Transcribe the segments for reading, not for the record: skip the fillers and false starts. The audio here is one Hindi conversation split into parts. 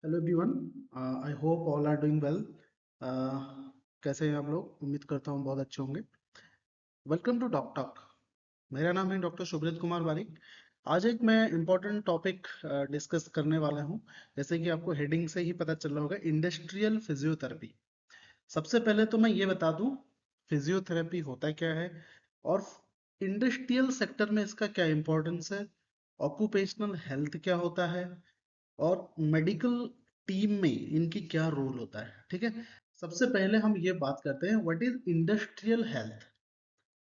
Hello everyone. I hope all are doing well. कैसे हैं आप लोग? उम्मीद करता हूँ बहुत अच्छे होंगे। Welcome to Doc Talk. मेरा नाम है डॉक्टर शुभ्रित कुमार बारिक। आज एक मैं इम्पोर्टेंट टॉपिक डिस्कस करने वाला हूँ। जैसे कि आपको हेडिंग से ही पता चल रहा होगा, इंडस्ट्रियल फिजियोथेरेपी। सबसे पहले तो मैं ये बता दूं फिजियोथेरेपी होता क्या है, और इंडस्ट्रियल सेक्टर में इसका क्या इंपॉर्टेंस है, ऑक्यूपेशनल हेल्थ क्या होता है, और मेडिकल टीम में इनकी क्या रोल होता है। ठीक है, सबसे पहले हम ये बात करते हैं व्हाट इज इंडस्ट्रियल हेल्थ।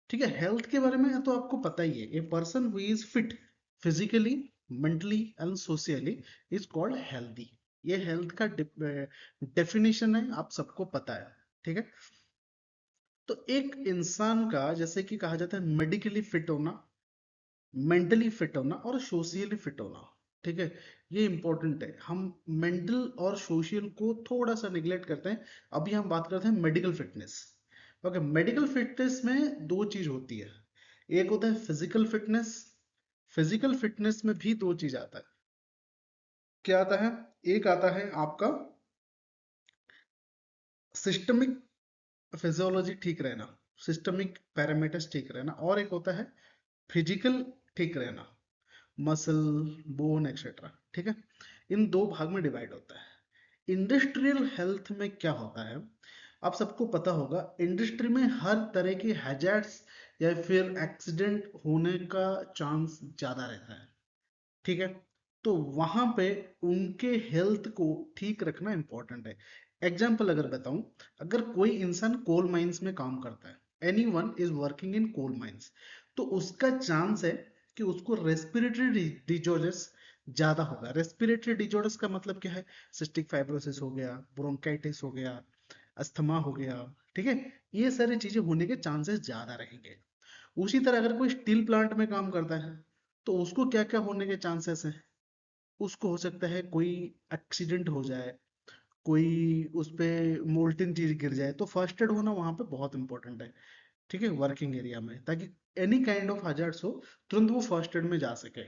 ठीक है, हेल्थ के बारे में तो आपको पता ही है, a person who is fit physically, mentally and socially is called healthy. ये हेल्थ का डेफिनेशन है, आप सबको पता है। ठीक है, तो एक इंसान का जैसे कि कहा जाता है मेडिकली फिट होना, मेंटली फिट होना और सोशली फिट होना। ठीक है, ये इंपॉर्टेंट है। हम मेंटल और सोशल को थोड़ा सा निगलेक्ट करते हैं। अभी हम बात करते हैं medical fitness. Okay, medical fitness में दो चीज होती है। एक होता है फिजिकल फिटनेस। फिजिकल फिटनेस में भी दो चीज आता है। क्या आता है? एक आता है आपका सिस्टमिक फिजियोलॉजी ठीक रहना, सिस्टमिक पैरामीटर्स ठीक रहना, और एक होता है फिजिकल ठीक रहना, मसल, बोन एक्सेट्रा। ठीक है, इन दो भाग में डिवाइड होता है। इंडस्ट्रियल हेल्थ में क्या होता है, आप सबको पता होगा, इंडस्ट्री में हर तरह के हैजर्ड्स या फिर एक्सीडेंट होने का चांस ज्यादा रहता है। ठीक है, तो वहां पे उनके हेल्थ को ठीक रखना इंपॉर्टेंट है। एग्जाम्पल अगर बताऊं, अगर कोई इंसान कोल माइंस में काम करता है, anyone is working in coal mines, तो उसका चांस है कि उसको रेस्पिरेटरी डिजॉर्डर्स ज्यादा होगा। रेस्पिरेटरी डिजॉर्डर्स का मतलब क्या है? सिस्टिक फाइब्रोसिस हो गया, ब्रोंकाइटिस हो गया, अस्थमा हो गया। ठीक है, ये सारी चीजें होने के चांसेस ज्यादा रहेंगे। उसी तरह अगर कोई स्टील प्लांट में काम करता है, तो उसको क्या क्या होने के चांसेस हैं? उसको हो सकता है कोई एक्सीडेंट हो जाए, कोई उस पे मोल्टन चीज गिर जाए, तो फर्स्ट एड होना वहां पे बहुत इंपॉर्टेंट है। ठीक है, वर्किंग एरिया में, ताकि एनी काइंड ऑफ हजार्ड्स हो, तुरंत वो फर्स्ट एड में जा सके।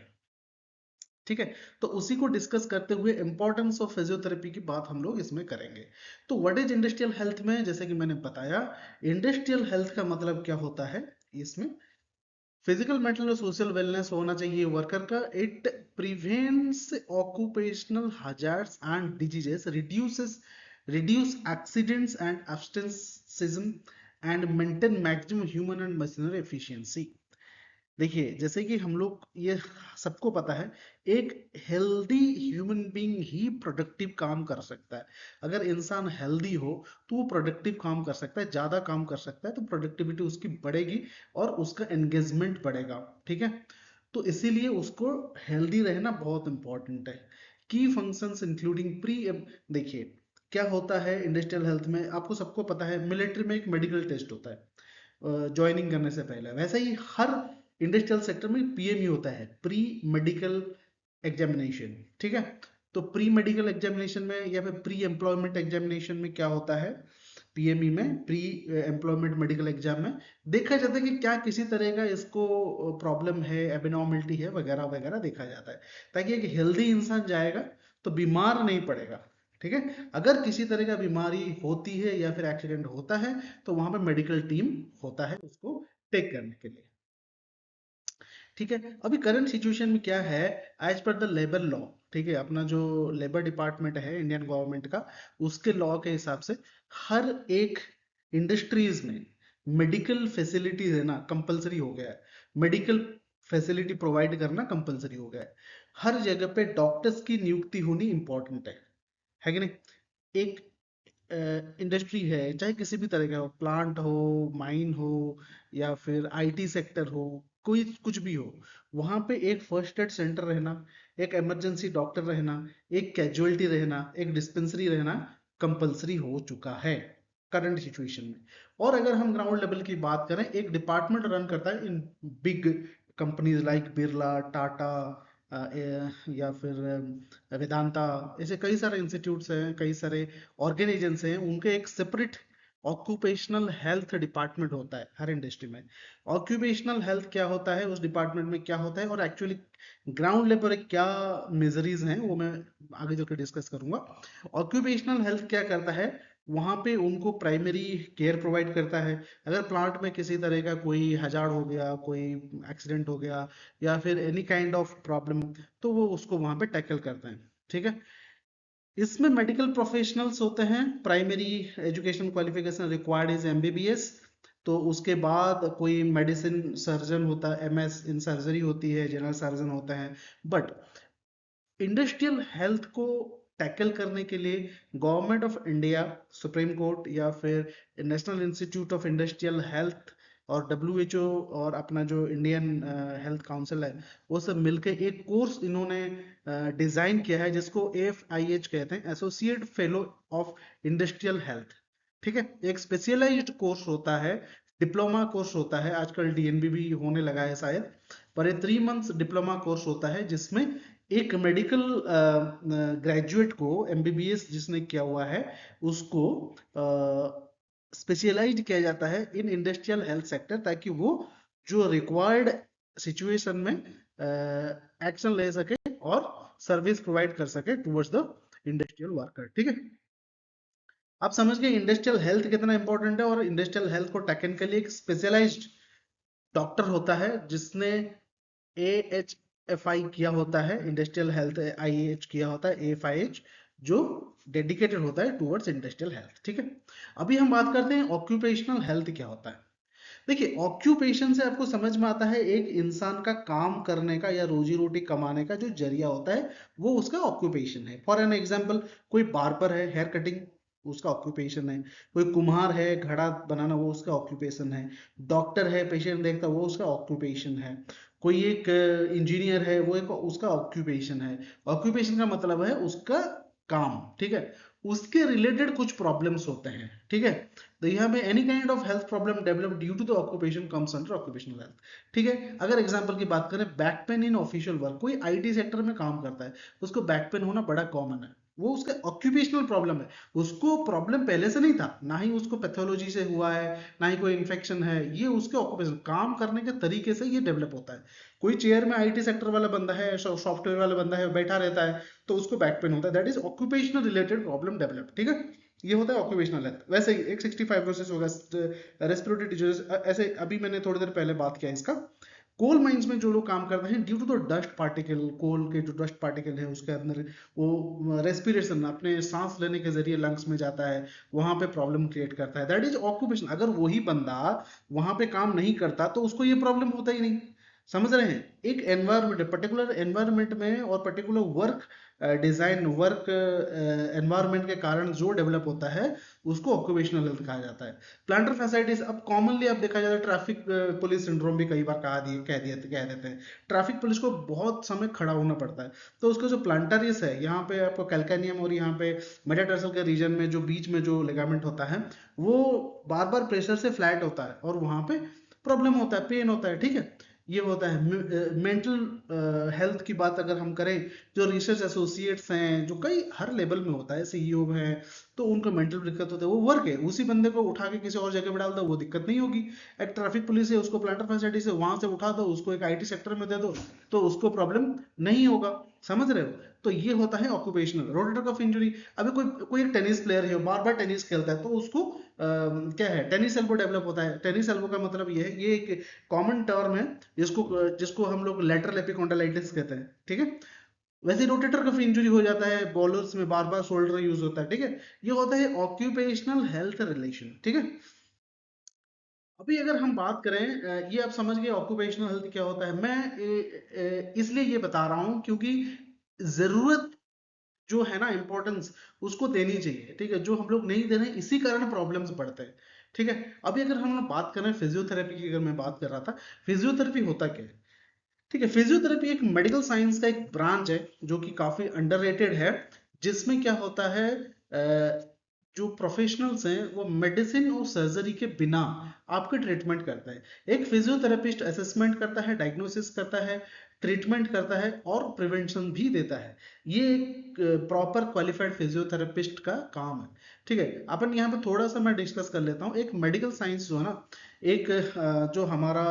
ठीक है, तो उसी को डिस्कस करते हुए इंपॉर्टेंस ऑफ फिजियोथेरेपी की बात हम लोग इसमें करेंगे। तो व्हाट इज इंडस्ट्रियल हेल्थ में, जैसे कि मैंने बताया, इंडस्ट्रियल हेल्थ का मतलब क्या होता है, इसमें फिजिकल, मेंटल और सोशल वेलनेस होना चाहिए वर्कर का। It prevents occupational hazards and diseases, reduce accidents and absenteeism and maintain maximum human and machinery efficiency. देखिए, जैसे कि हम लोग ये सबको पता है, एक हेल्दी ह्यूमन बीइंग ही प्रोडक्टिव काम कर सकता है। अगर इंसान हेल्दी हो तो वो प्रोडक्टिव काम कर सकता है, ज्यादा काम कर सकता है, तो प्रोडक्टिविटी उसकी बढ़ेगी और उसका एंगेजमेंट बढ़ेगा। ठीक है, तो इसीलिए उसको हेल्दी रहना बहुत इंपॉर्टेंट है। की फंक्शंस इंक्लूडिंग प्री, देखिए क्या होता है इंडस्ट्रियल हेल्थ में, आपको सबको पता है मिलिट्री में एक मेडिकल टेस्ट होता है ज्वाइनिंग करने से पहले। वैसे ही हर इंडस्ट्रियल सेक्टर में पीएमई होता है, प्री मेडिकल एग्जामिनेशन। ठीक है, तो प्री मेडिकल एग्जामिनेशन में या फिर प्री एम्प्लॉयमेंट एग्जामिनेशन में क्या होता है, पीएमई में, प्री एम्प्लॉयमेंट मेडिकल एग्जाम में देखा जाता है कि क्या किसी तरह का इसको प्रॉब्लम है, एबिनॉर्मलिटी है, वगैरह वगैरह देखा जाता है, ताकि एक हेल्दी इंसान जाएगा तो बीमार नहीं पड़ेगा। ठीक है, अगर किसी तरह का बीमारी होती है या फिर एक्सीडेंट होता है, तो वहां पे मेडिकल टीम होता है उसको टेक करने के लिए। ठीक है, अभी करंट सिचुएशन में क्या है, as per the labour law, ठीक है, अपना जो लेबर डिपार्टमेंट है इंडियन गवर्नमेंट का, उसके लॉ के हिसाब से हर एक इंडस्ट्रीज में मेडिकल फैसिलिटी देना कंपलसरी हो गया है। मेडिकल फैसिलिटी प्रोवाइड करना कंपलसरी हो गया है। हर जगह पे डॉक्टर्स की नियुक्ति होनी इंपॉर्टेंट है कि नहीं? एक इंडस्ट्री है, चाहे किसी भी तरह का हो, प्लांट हो, माइन हो, या फिर आईटी सेक्टर हो, कोई कुछ भी हो, वहां पे एक फर्स्ट एड सेंटर रहना, एक इमरजेंसी डॉक्टर रहना, एक कैजुअलिटी रहना, एक डिस्पेंसरी रहना कंपलसरी हो चुका है करंट सिचुएशन में। और अगर हम ग्राउंड लेवल की बात करें, एक डिपार्टमेंट रन करता है in big companies like Birla, Tata, या फिर वेदांता, ऐसे कई सारे इंस्टीट्यूट्स हैं, कई सारे ऑर्गेनाइजेशंस हैं, उनके एक सेपरेट ऑक्यूपेशनल हेल्थ डिपार्टमेंट होता है हर इंडस्ट्री में। ऑक्यूपेशनल हेल्थ क्या होता है, उस डिपार्टमेंट में क्या होता है, और एक्चुअली ग्राउंड लेवल पर क्या मेजरीज हैं वो मैं आगे जाकर डिस्कस करूंगा। ऑक्यूपेशनल हेल्थ क्या करता है, वहां पे उनको प्राइमरी केयर प्रोवाइड करता है। अगर प्लांट में किसी तरह का कोई हजार्ड हो गया, कोई एक्सीडेंट हो गया, या फिर एनी काइंड ऑफ प्रॉब्लम, तो वो उसको वहां पे टैकल करते हैं। ठीक है, इसमें मेडिकल प्रोफेशनल्स होते हैं। Primary education qualification required is MBBS. तो उसके बाद कोई मेडिसिन सर्जन होता है, एमएस इन सर्जरी होती है, जनरल सर्जन होते हैं। बट इंडस्ट्रियल हेल्थ को टैकल करने के लिए government of India, supreme court, या फिर national institute of industrial health और डब्ल्यूएचओ और अपना जो इंडियन हेल्थ काउंसिल है, वो सब मिलके एक कोर्स इन्होंने डिजाइन किया है जिसको एफआईएच कहते हैं, associate fellow of industrial health. ठीक है, एक स्पेशलाइज्ड कोर्स होता है, डिप्लोमा कोर्स होता है, आजकल डीएनबी भी होने लगा है शायद, पर ये 3 मंथ्स डिप्लोमा कोर्स होता है जिसमें एक मेडिकल ग्रेजुएट को, एमबीबीएस जिसने किया हुआ है, उसको स्पेशलाइज्ड किया जाता है इन इंडस्ट्रियल हेल्थ सेक्टर, ताकि वो जो रिक्वायर्ड सिचुएशन में एक्शन ले सके और सर्विस प्रोवाइड कर सके टुवर्ड्स द इंडस्ट्रियल वर्कर। ठीक है, आप समझ गए इंडस्ट्रियल हेल्थ कितना इंपॉर्टेंट है, और इंडस्ट्रियल हेल्थ को टैकल के लिए एक स्पेशलाइज्ड डॉक्टर होता है जिसने AHFI किया होता है, इंडस्ट्रियल हेल्थ IAH किया होता है, AFIH, जो डेडिकेटेड होता है टुवर्ड्स इंडस्ट्रियल हेल्थ। ठीक है, अभी हम बात करते हैं ऑक्यूपेशनल हेल्थ क्या होता है। देखिए, ऑक्यूपेशन से आपको समझ में आता है एक इंसान का काम करने का या रोजी रोटी कमाने का जो जरिया होता है, वो उसका ऑक्यूपेशन है। फॉर एन एग्जाम्पल, कोई बार्बर है, हेयर कटिंग उसका ऑक्यूपेशन है। कोई कुम्हार है, घड़ा बनाना, वो उसका ऑक्यूपेशन है। डॉक्टर है, पेशेंट देखता, वो उसका ऑक्यूपेशन है। कोई एक इंजीनियर है, वो एक उसका ऑक्यूपेशन है। ऑक्यूपेशन का मतलब है उसका काम। ठीक है, उसके रिलेटेड कुछ प्रॉब्लम्स होते हैं। ठीक है, तो यहाँ पे any kind of health problem develop due to the occupation comes under occupational health. ठीक है, अगर एग्जांपल की बात करें, back pain in official work, कोई आईटी सेक्टर में काम करता है, उसको बैक पेन होना बड़ा कॉमन है, वो उसका ऑक्यूपेशनल प्रॉब्लम है। उसको प्रॉब्लम पहले से नहीं था, ना ही उसको पैथोलॉजी से हुआ है, ना ही कोई इन्फेक्शन है, ये उसके ऑक्यूपेशन, काम करने के तरीके से ये डेवलप होता है। कोई चेयर में आईटी सेक्टर वाला बंदा है, सॉफ्टवेयर वाला बंदा है, बैठा रहता है, तो उसको बैक पेन होता है, that is occupational related problem develop. ठीक है, ये होता है ऑक्यूपेशनल हेल्थ। वैसे ही एक 65 प्रोसेस होगा, रेस्पिरेटरी डिजीज, ऐसे अभी मैंने थोड़ी देर पहले बात किया इसका। कोल माइंस में जो लोग काम करते हैं, due to the dust particle, coal के जो डस्ट पार्टिकल है उसके अंदर, वो रेस्पिरेशन अपने सांस लेने के जरिए लंग्स में जाता है, वहां पे प्रॉब्लम क्रिएट करता है, दैट इज ऑक्यूपेशन। अगर वही बंदा वहां पे काम नहीं करता तो उसको ये प्रॉब्लम होता ही नहीं। समझ रहे हैं, एक एनवायरमेंट, पर्टिकुलर एनवायरमेंट में और particular work design, work environment के कारण जो डेवलप होता है, उसको ऑक्यूपेशनल हेल्थ कहा जाता है। प्लांटर फैसिलिटीज, अब कॉमनली अब देखा जाता है ट्रैफिक पुलिस सिंड्रोम भी कई बार कह देते हैं। ट्रैफिक पुलिस को बहुत समय खड़ा होना पड़ता है, तो उसका जो प्लांटरियस है, यहाँ पे आपको कैल्केनियम और यहाँ पे मेटाटार्सल के रीजन में जो बीच में जो लिगामेंट होता है, वो बार बार प्रेशर से फ्लैट होता है और वहां पे प्रॉब्लम होता है, पेन होता है। ठीक है, ये होता है। मेंटल हेल्थ की बात अगर हम करें, जो रिसर्च एसोसिएट्स हैं, जो कई हर लेवल में होता है, सीईओ हैं, तो उनको मेंटल दिक्कत होता है, वो वर्क है, उसी बंदे को उठा के किसी और जगह पे डाल दो, वो दिक्कत नहीं होगी। एक ट्रैफिक पुलिस है, उसको प्लांटर फैसिलिटी से वहां से उठा दो, उसको एक आईटी सेक्टर में दे दो, तो उसको प्रॉब्लम नहीं होगा। समझ रहे हो, तो ये होता है ऑक्यूपेशनल। रोटेटर कफ इंजरी, अभी कोई कोई एक टेनिस प्लेयर है, बार बार टेनिस खेलता है, तो उसको क्या है, टेनिस एल्बो डेवलप होता है। टेनिस एल्बो का मतलब ये है, ये एक कॉमन टर्म है जिसको जिसको हम लोग लेटरल एपिकॉन्डाइटिस कहते हैं। ठीक है, वैसे रोटेटर कफ इंजरी हो जाता है, बॉलर्स में बार बार शोल्डर यूज होता है। ठीक है, ये होता है ऑक्यूपेशनल हेल्थ रिलेशन। ठीक है, अभी अगर हम बात करें, ये आप समझ गए ऑक्यूपेशनल हेल्थ क्या होता है। मैं इसलिए ये बता रहा हूं क्योंकि जरूरत जो है ना, इंपॉर्टेंस उसको देनी चाहिए। ठीक है, जो हम लोग नहीं दे रहे हैं, इसी कारण प्रॉब्लम्स बढ़ते हैं। ठीक है, अभी अगर हम लोग बात करें फिजियोथेरेपी की, अगर मैं बात कर रहा था, फिजियोथेरेपी होता क्या है। ठीक है, फिजियोथेरेपी एक मेडिकल साइंस का एक ब्रांच है जो कि काफी अंडररेटेड है, जिसमें क्या होता है, जो प्रोफेशनल्स हैं वो मेडिसिन और सर्जरी के बिना आपके ट्रीटमेंट करते हैं। एक फिजियोथेरेपिस्ट असेसमेंट करता है, डायग्नोसिस करता है, ट्रीटमेंट करता है और प्रिवेंशन भी देता है। ये एक प्रॉपर क्वालिफाइड फिजियोथेरेपिस्ट का काम है। ठीक है, अपन यहाँ पे थोड़ा सा मैं डिस्कस कर लेता हूँ। एक मेडिकल साइंस जो है ना, एक जो हमारा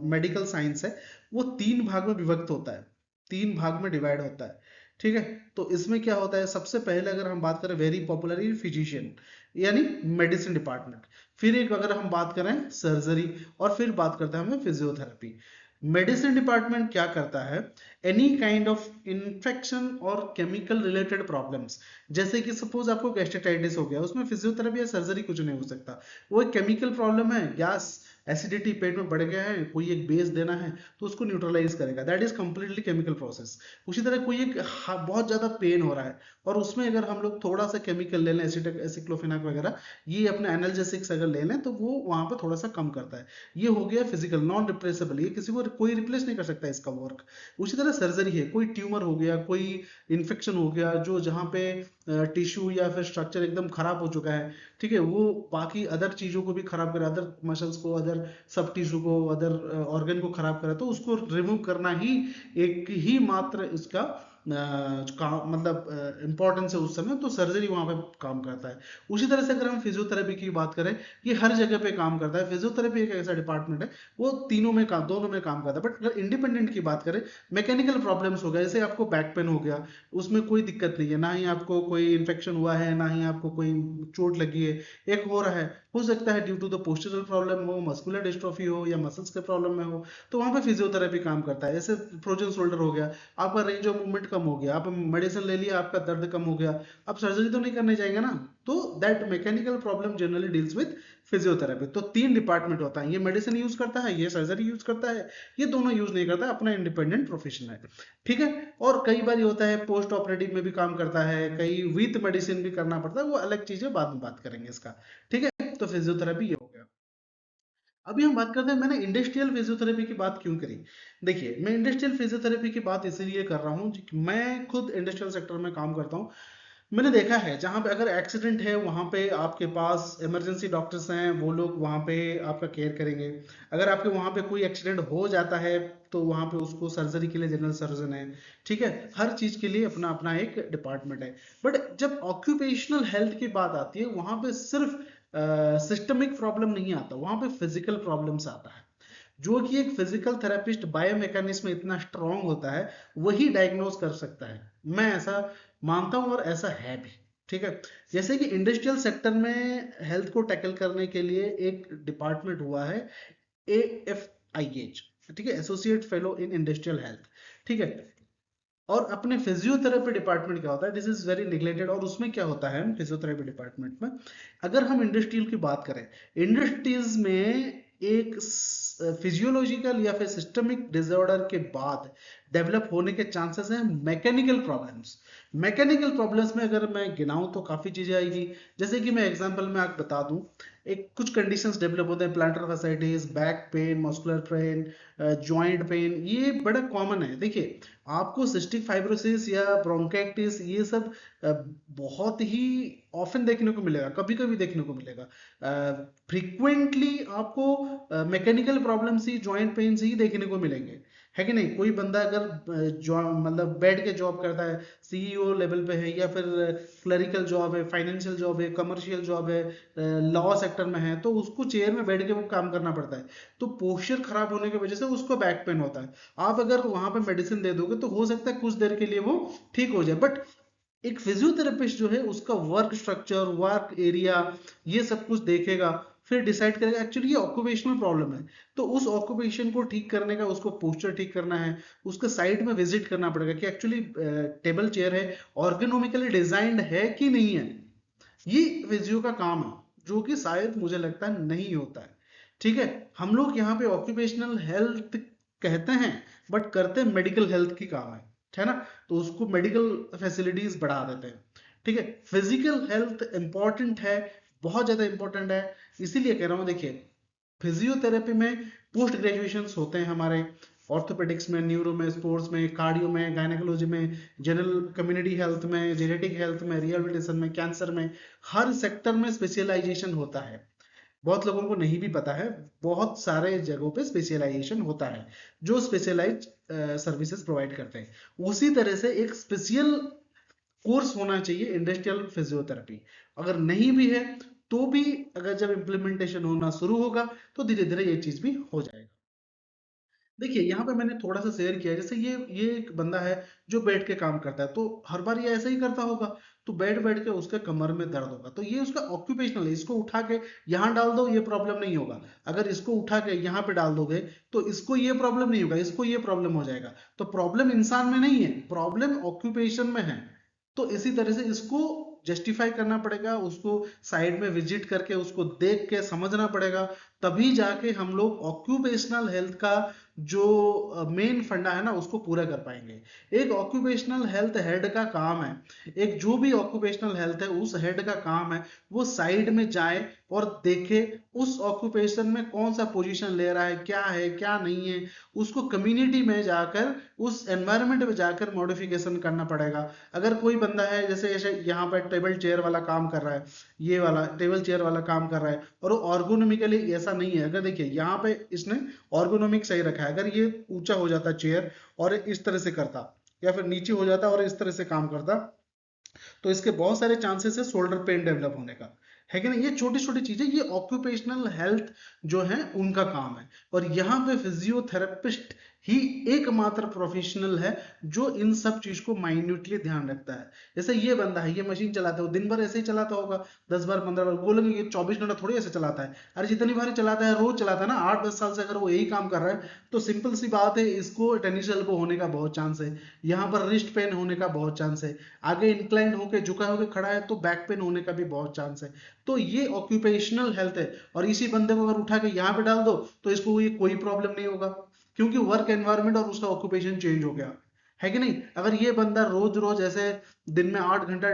मेडिकल साइंस है, वो 3 भाग में विभक्त होता है, 3 भाग में डिवाइड होता है। ठीक है, तो इसमें क्या होता है, सबसे पहले अगर हम बात करें वेरी पॉपुलरली फिजिशियन यानी मेडिसिन डिपार्टमेंट, फिर एक अगर हम बात करें सर्जरी, और फिर बात करते हैं हमें फिजियोथेरेपी। मेडिसिन डिपार्टमेंट क्या करता है, एनी काइंड ऑफ इन्फेक्शन और केमिकल रिलेटेड प्रॉब्लम्स, जैसे कि सपोज आपको गैस्ट्राइटिस हो गया, उसमें फिजियोथेरेपी या सर्जरी कुछ नहीं हो सकता। वो एक केमिकल प्रॉब्लम है, गैस एसिडिटी पेट में बढ़ गया है, कोई एक बेस देना है तो उसको न्यूट्रलाइज करेगा, that is completely chemical process. उसी तरह कोई एक बहुत ज्यादा पेन हो रहा है और उसमें अगर हम लोग थोड़ा सा केमिकल ले लें, एसिक्लोफेनाक वगैरह, ये अपने एनाल्जेसिक्स अगर ले लें तो वो वहां पे थोड़ा सा कम करता है। ये हो गया फिजिकल, नॉन रिप्लेसेबल, ये किसी को कोई रिप्लेस नहीं कर सकता इसका वर्क। उसी तरह सर्जरी है, कोई ट्यूमर हो गया, कोई इन्फेक्शन हो गया जो जहाँ पे टिश्यू या फिर स्ट्रक्चर एकदम खराब हो चुका है, ठीक है, वो बाकी अदर चीजों को भी खराब करे, अदर मसल्स को, अदर सब टिश्यू को, अदर ऑर्गन को खराब करे, तो उसको रिमूव करना ही एक ही मात्र इसका मतलब इंपॉर्टेंस है उस समय, तो सर्जरी वहां पे काम करता है। उसी तरह से अगर हम फिजियोथेरेपी की बात करें, ये हर जगह पे काम करता है। फिजियोथेरेपी एक ऐसा डिपार्टमेंट है, वो तीनों में काम, दोनों में काम करता है। बट अगर इंडिपेंडेंट की बात करें, मैकेनिकल प्रॉब्लम्स हो गया, जैसे आपको बैक पेन हो गया, उसमें कोई दिक्कत नहीं है, ना ही आपको कोई इन्फेक्शन हुआ है, ना ही आपको कोई चोट लगी है, एक हो रहा है, हो सकता है due to the postural problem हो, मस्कुलर डिस्ट्रोफी हो, या मसल्स के प्रॉब्लम में हो, तो वहां पे फिजियोथेरेपी काम करता है। जैसे फ्रोजन शोल्डर हो गया, आपका रेंज ऑफ मूवमेंट कम हो गया, आप मेडिसिन ले लिया, आपका दर्द कम हो गया, आप सर्जरी तो नहीं करने जाएंगे ना, तो that mechanical problem generally deals with physiotherapy. तो 3 डिपार्टमेंट होता है, ये मेडिसिन यूज करता है, ये सर्जरी यूज करता है, ये दोनों यूज नहीं करता, अपना इंडिपेंडेंट प्रोफेशन है। ठीक है, और कई बार ये होता है पोस्ट ऑपरेटिव में भी काम करता है, कई विथ मेडिसिन भी करना पड़ता है, वो अलग चीज है, बाद में बात करेंगे इसका। ठीक है, तो फिजियोथेरेपी ये हो गया। अभी हम बात करते हैं, मैंने इंडस्ट्रियल फिजियोथेरेपी की बात क्यों करी। देखिए, मैं इंडस्ट्रियल फिजियोथेरेपी की बात इसलिए कर रहा हूँ कि मैं खुद इंडस्ट्रियल सेक्टर में काम करता हूँ। मैंने देखा है जहाँ पे अगर एक्सीडेंट है, वहाँ पे आपके पास इमरजेंसी डॉक्टर्स हैं, वो लोग वहाँ पे आपका केयर करेंगे। अगर आपके वहाँ पे कोई एक्सीडेंट हो जाता है तो वहाँ पे उसको सर्जरी के लिए जनरल सर्जन है। ठीक है, हर चीज के लिए अपना अपना एक डिपार्टमेंट है। बट जब ऑक्यूपेशनल हेल्थ की बात आती है, वहाँ पे सिर्फ सिस्टमिक प्रॉब्लम नहीं आता, वहाँ पे फिजिकल प्रॉब्लम्स आता है, जो कि एक फिजिकल थेरेपिस्ट बायोमैकेनिज्म में इतना स्ट्रांग होता है, वही डायग्नोज कर सकता है। मैं ऐसा मानता हूं और ऐसा है भी। ठीक है, जैसे कि इंडस्ट्रियल सेक्टर में हेल्थ को टैकल करने के लिए एक डिपार्टमेंट हुआ है, AFIH, ठीक है, associate fellow in industrial health. ठीक है, और अपने फिजियोथेरेपी डिपार्टमेंट क्या होता है, दिस इज वेरी निग्लेक्टेड। और उसमें क्या होता है फिजियोथेरेपी डिपार्टमेंट में, अगर हम इंडस्ट्रियल की बात करें, इंडस्ट्रीज में एक फिजियोलॉजिकल या फिर सिस्टमिक डिसऑर्डर के बाद डेवलप होने के चांसेस हैं मैकेनिकल प्रॉब्लम्स। मैकेनिकल प्रॉब्लम्स में अगर मैं गिनाऊं तो काफी चीजें आएगी। जैसे कि मैं एग्जांपल में आपको बता दूं, एक कुछ कंडीशंस डेवलप होते हैं, planter fasciitis, back pain, muscular pain, joint pain, ये बड़ा कॉमन है। देखिए, आपको सिस्टिक फाइब्रोसिस या ब्रोंकाइटिस ये सब बहुत ही ऑफन देखने को मिलेगा, कभी कभी देखने को मिलेगा। फ्रीक्वेंटली आपको मैकेनिकल प्रॉब्लम्स ही, जॉइंट पेन्स ही देखने को मिलेंगे, है कि नहीं। कोई बंदा अगर मतलब बैठ के जॉब करता है, CEO लेवल पे है, या फिर क्लरिकल जॉब है, फाइनेंशियल जॉब है, कमर्शियल जॉब है, लॉ सेक्टर में है, तो उसको चेयर में बैठ के वो काम करना पड़ता है, तो पोस्चर खराब होने की वजह से उसको बैक पेन होता है। आप अगर वहां पे मेडिसिन दे दोगे तो हो सकता है कुछ देर के लिए वो ठीक हो जाए, बट एक फिजियोथेरेपिस्ट जो है उसका वर्क स्ट्रक्चर, वर्क एरिया, ये सब कुछ देखेगा, फिर डिसाइड करेगा एक्चुअली ये ऑक्यूपेशनल प्रॉब्लम है, तो उस ऑक्यूपेशन को ठीक करने का, उसको पोस्चर ठीक करना है, उसके साइड में विजिट करना पड़ेगा कि एक्चुअली टेबल चेयर है, ऑर्गेनोमिकली डिजाइंड है कि नहीं है। ये फिजियो का काम है, जो कि शायद मुझे लगता है नहीं होता है। ठीक है, हम लोग यहाँ पे ऑक्यूपेशनल हेल्थ कहते हैं, बट करते मेडिकल हेल्थ की काम है ना, तो उसको मेडिकल फैसिलिटीज बढ़ा देते हैं। ठीक है, फिजिकल हेल्थ इंपॉर्टेंट है, बहुत ज्यादा इंपॉर्टेंट है, इसीलिए कह रहा हूँ। देखिए, फिजियोथेरेपी में पोस्ट ग्रेजुएशन होते हैं हमारे, ऑर्थोपेडिक्स में, न्यूरो में, स्पोर्ट्स में, कार्डियो में, गायनेकोलॉजी में, जनरल कम्युनिटी हेल्थ में, जेनेटिक हेल्थ में, रिहेबिलिटेशन में, कैंसर में, हर सेक्टर में स्पेशलाइजेशन होता है। बहुत लोगों को नहीं भी पता है, बहुत सारे जगहों पे स्पेशलाइजेशन होता है जो स्पेशलाइज्ड सर्विसेज प्रोवाइड करते हैं। उसी तरह से एक स्पेशल कोर्स होना चाहिए इंडस्ट्रियल फिजियोथेरेपी। अगर नहीं भी है तो भी अगर जब इम्प्लीमेंटेशन होना शुरू होगा तो धीरे धीरे ये चीज भी हो जाएगा। देखिए यहाँ पे मैंने थोड़ा सा शेयर किया है, जैसे ये एक बंदा है जो बैठ के काम करता है, तो हर बार ये ऐसा ही करता होगा, तो बैठ बैठ के उसके कमर में दर्द होगा, तो ये उसका ऑक्यूपेशनल है। इसको उठा के यहाँ डाल दो ये प्रॉब्लम नहीं होगा, अगर इसको उठा के यहाँ पे डाल दोगे तो इसको ये प्रॉब्लम नहीं होगा, इसको ये प्रॉब्लम हो जाएगा। तो प्रॉब्लम इंसान में नहीं है, प्रॉब्लम ऑक्यूपेशन में है। तो इसी तरह से इसको जस्टिफाई करना पड़ेगा, उसको साइड में विजिट करके उसको देख के समझना पड़ेगा, तभी जाके हम लोग ऑक्यूपेशनल हेल्थ का जो मेन फंडा है ना उसको पूरा कर पाएंगे। एक ऑक्यूपेशनल हेल्थ हेड का काम है, एक जो भी ऑक्यूपेशनल हेल्थ है उस हेड का काम है वो साइड में जाए और देखे उस ऑक्यूपेशन में कौन सा पोजीशन ले रहा है क्या नहीं है, उसको कम्युनिटी में जाकर उस एनवायरनमेंट में जाकर मॉडिफिकेशन करना पड़ेगा। अगर कोई बंदा है जैसे जैसे यहाँ पर टेबल चेयर वाला काम कर रहा है, ये वाला टेबल चेयर वाला काम कर रहा है और वो ऑर्गोनोमिकली ऐसा नहीं है, अगर देखिए यहाँ पे इसने ऑर्गोनोमिक सही रखा है, अगर ये ऊंचा हो जाता चेयर और इस तरह से करता या फिर नीचे हो जाता और इस तरह से काम करता तो इसके बहुत सारे चांसेस है शोल्डर पेन डेवलप होने का, है कि नहीं। ये छोटी छोटी चीजें, ये ऑक्यूपेशनल हेल्थ जो है उनका काम है, और यहाँ पे फिजियोथेरेपिस्ट ही एकमात्र प्रोफेशनल है जो इन सब चीज को माइन्यूटली ध्यान रखता है। जैसे ये बंदा है, ये मशीन चलाता है, दिन भर ऐसे ही चलाता होगा, 10 बार 15 बार, बोलेंगे ये 24 घंटा थोड़ी ऐसे चलाता है, अरे जितनी बार चलाता है रोज चलाता है ना, 8-10 साल से अगर वो यही काम कर रहा है तो सिंपल सी बात है इसको टेनिस एल्बो होने का बहुत चांस है, यहाँ पर रिस्ट पेन होने का बहुत चांस है, आगे इंक्लाइंड होके झुका होके खड़ा है तो बैक पेन होने का भी बहुत चांस है। तो ये ऑक्यूपेशनल हेल्थ है, और इसी बंदे को अगर उठा के यहाँ पे डाल दो तो इसको ये कोई प्रॉब्लम नहीं होगा, क्योंकि वर्क एनवायरनमेंट और उसका ऑक्यूपेशन चेंज हो गया, है कि नहीं। अगर ये बंदा रोज रोज ऐसे दिन में 8 घंटा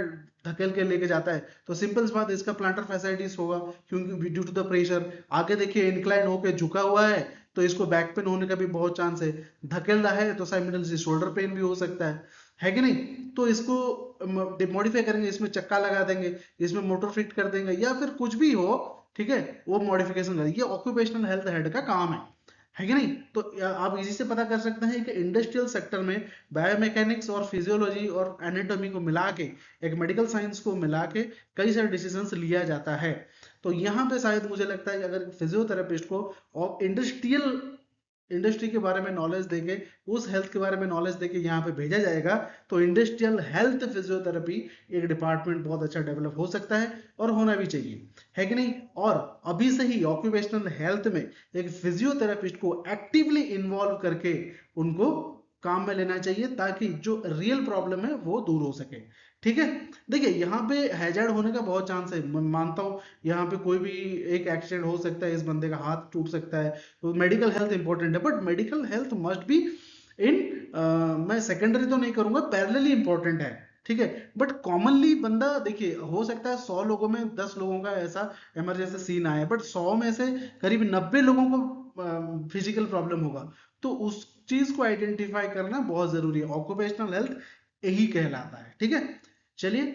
धकेल के लेके जाता है तो सिंपल सी बात है इसका प्लांटर फैसाइटिस होगा, क्योंकि ड्यू टू द प्रेशर। आगे देखिए इंक्लाइन होके झुका हुआ है तो इसको बैक पेन होने का भी बहुत चांस है, धकेल रहा है तो साइमल्टेनियसली शोल्डर पेन भी हो सकता है कि नहीं। तो इसको मॉडिफाई करेंगे, इसमें चक्का लगा देंगे, इसमें मोटर फिट कर देंगे या फिर कुछ भी हो, ठीक है, वो मॉडिफिकेशन करेंगे। ये ऑक्यूपेशनल हेल्थ हेड का काम है कि नहीं। तो आप इसी से पता कर सकते हैं कि इंडस्ट्रियल सेक्टर में बायोमैकेनिक्स और फिजियोलॉजी और एनाटॉमी को मिला के, एक मेडिकल साइंस को मिला के कई सारे डिसीजंस लिया जाता है। तो यहाँ पे शायद मुझे लगता है कि अगर फिजियोथेरेपिस्ट को और इंडस्ट्री के बारे में नॉलेज देके, उस हेल्थ के बारे में नॉलेज देके यहाँ पे भेजा जाएगा तो इंडस्ट्रियल हेल्थ फिजियोथेरेपी एक डिपार्टमेंट बहुत अच्छा डेवलप हो सकता है, और होना भी चाहिए, है कि नहीं। और अभी से ही ऑक्यूपेशनल हेल्थ में एक फिजियोथेरेपिस्ट को एक्टिवली इन्वॉल्व करके उनको काम में लेना चाहिए ताकि जो रियल प्रॉब्लम है वो दूर हो सके, ठीक है। देखिए यहाँ पे हैजर्ड होने का बहुत चांस है, मैं मानता हूँ यहाँ पे कोई भी एक एक्सीडेंट हो सकता है, इस बंदे का हाथ टूट सकता है, तो मेडिकल हेल्थ इंपॉर्टेंट है, but medical health must be in, मैं सेकेंडरी तो नहीं करूंगा, पैरेलली इंपॉर्टेंट है, ठीक है। बट कॉमनली बंदा देखिए, हो सकता है 100 लोगों में 10 लोगों का ऐसा इमरजेंसी सीन आए, बट 100 में से करीब 90 लोगों को फिजिकल प्रॉब्लम होगा, तो उस चीज को आइडेंटिफाई करना बहुत जरूरी है। ऑक्यूपेशनल हेल्थ यही कहलाता है, ठीक है। चलिए,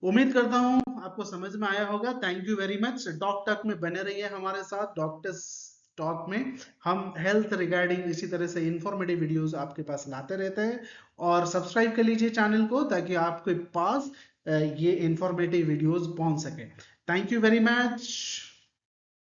उम्मीद करता हूँ आपको समझ में आया होगा। Thank you very much. Doc Talk में बने रहिए हमारे साथ। डॉक्टर्स टॉक में हम हेल्थ रिगार्डिंग इसी तरह से इंफॉर्मेटिव वीडियोस आपके पास लाते रहते हैं, और सब्सक्राइब कर लीजिए चैनल को ताकि आपके पास ये इंफॉर्मेटिव वीडियोस पहुंच सके। Thank you very much.